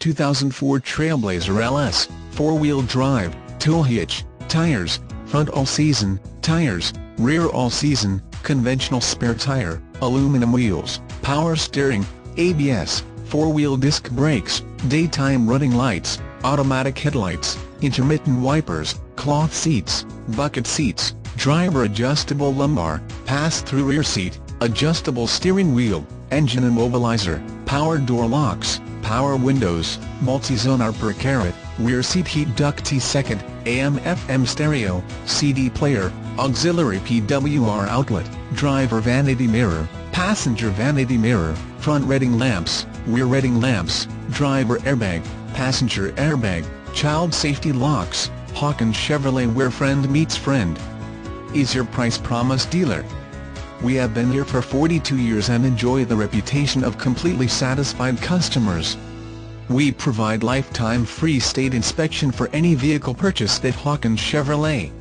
2004 Trailblazer LS, 4-wheel drive, tow hitch, tires, front all-season, tires, rear all-season, conventional spare tire, aluminum wheels, power steering, ABS, 4-wheel disc brakes, daytime running lights, automatic headlights, intermittent wipers, cloth seats, bucket seats, driver adjustable lumbar, pass-through rear seat, adjustable steering wheel, engine immobilizer, power door locks, power windows, multi-zone upper carrot, rear seat heat ducty second, AM/FM stereo, CD player, auxiliary PWR outlet, driver vanity mirror, passenger vanity mirror, front reading lamps, rear reading lamps, driver airbag, passenger airbag, child safety locks. Hawkins Chevrolet, where friend meets friend. Is your price promise dealer? We have been here for 42 years and enjoy the reputation of completely satisfied customers. We provide lifetime free state inspection for any vehicle purchased at Hawkins Chevrolet.